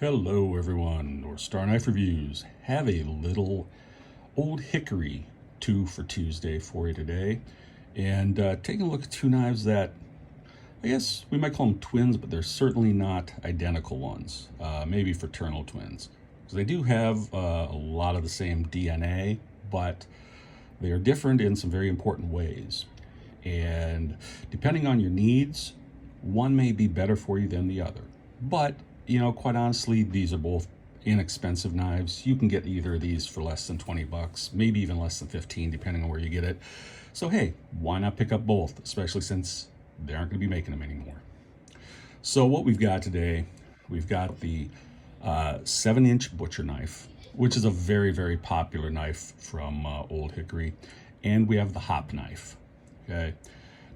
Hello everyone, North Star Knife Reviews. Have a little Old Hickory 2 for Tuesday for you today. And taking a look at two knives that I guess we might call them twins, but they're certainly not identical ones. Maybe fraternal twins. So they do have a lot of the same DNA, but they are different in some very important ways. And depending on your needs, one may be better for you than the other. But quite honestly, these are both inexpensive knives. You can get either of these for less than 20 bucks, maybe even less than 15, depending on where you get it. So hey, why not pick up both, especially since they aren't going to be making them anymore. So what we've got today, we've got the 7-inch butcher knife, which is a very, very popular knife from Old Hickory. And we have the hop knife, okay?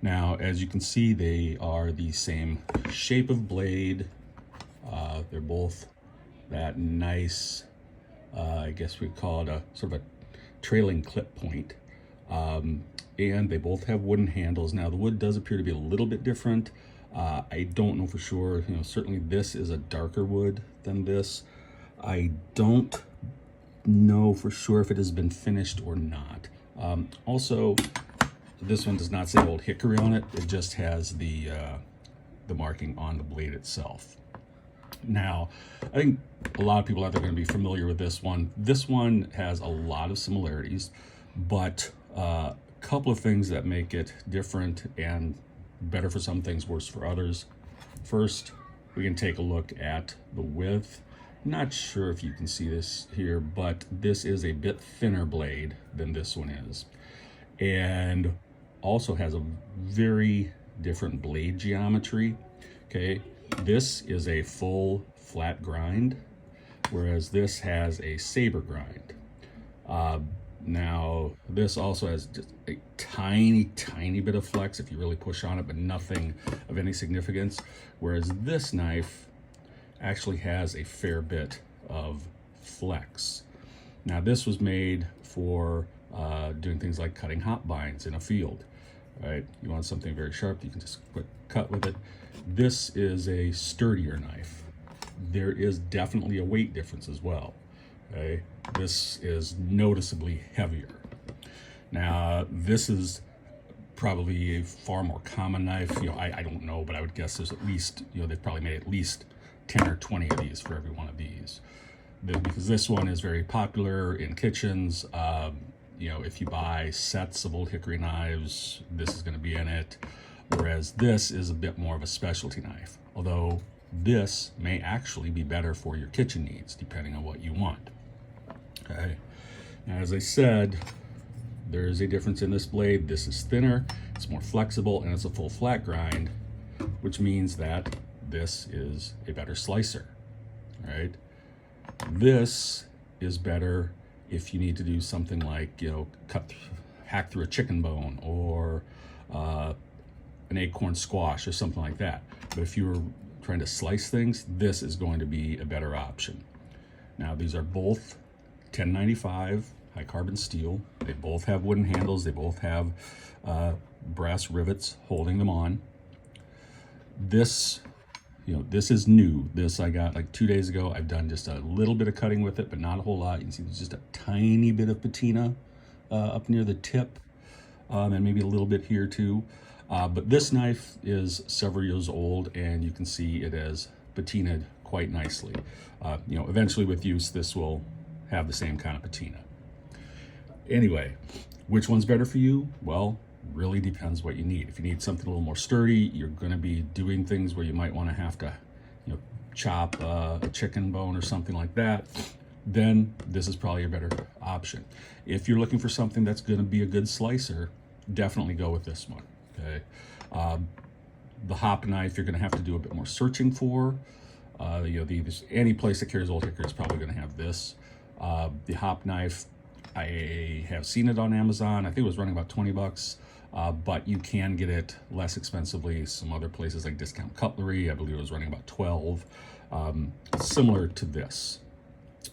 Now, as you can see, they are the same shape of blade. They're both that nice, I guess we'd call it a sort of a trailing clip point. And they both have wooden handles. Now, the wood does appear to be a little bit different. I don't know for sure. Certainly this is a darker wood than this. I don't know for sure if it has been finished or not. Also, this one does not say Old Hickory on it. It just has the marking on the blade itself. Now, I think a lot of people out there are going to be familiar with this one. This one has a lot of similarities, but a couple of things that make it different and better for some things, worse for others. First, we can take a look at the width. Not sure if you can see this here, but this is a bit thinner blade than this one is. And also has a very different blade geometry, okay? This is a full flat grind, whereas this has a saber grind. Now, this also has just a tiny bit of flex if you really push on it, but nothing of any significance. Whereas this knife actually has a fair bit of flex. Now, this was made for doing things like cutting hop binds in a field, right? You want something very sharp, you can just quick cut with it. This is a sturdier knife. There is definitely a weight difference as well, okay? This is noticeably heavier. Now, this is probably a far more common knife. I don't know, but I would guess there's at least, they've probably made at least 10 or 20 of these for every one of these. Because this one is very popular in kitchens. If you buy sets of Old Hickory knives, this is going to be in it. Whereas this is a bit more of a specialty knife. Although this may actually be better for your kitchen needs, depending on what you want. Okay. Now, as I said, there is a difference in this blade. This is thinner, it's more flexible, and it's a full flat grind, which means that this is a better slicer, right? This is better if you need to do something like, hack through a chicken bone or an acorn squash or something like that. But if you were trying to slice things, this is going to be a better option. Now, these are both 1095 high carbon steel. They both have wooden handles. They both have brass rivets holding them on. This, this is new. This I got like 2 days ago. I've done just a little bit of cutting with it, but not a whole lot. You can see there's just a tiny bit of patina up near the tip, and maybe a little bit here too. But this knife is several years old, and you can see it has patinaed quite nicely. Eventually with use, this will have the same kind of patina. Anyway, which one's better for you? Well, really depends what you need. If you need something a little more sturdy, you're going to be doing things where you might want to have to, chop a chicken bone or something like that, then this is probably a better option. If you're looking for something that's going to be a good slicer, definitely go with this one. Okay, the hop knife you're going to have to do a bit more searching for. Any place that carries Old Hickory is probably going to have this. The hop knife, I have seen it on Amazon. I think it was running about 20 bucks, but you can get it less expensively. Some other places like Discount Cutlery, I believe it was running about 12, similar to this.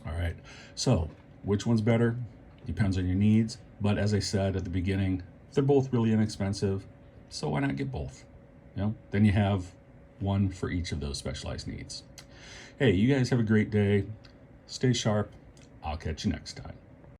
All right, so which one's better? Depends on your needs. But as I said at the beginning, they're both really inexpensive. So why not get both? Then you have one for each of those specialized needs. Hey, you guys have a great day. Stay sharp. I'll catch you next time.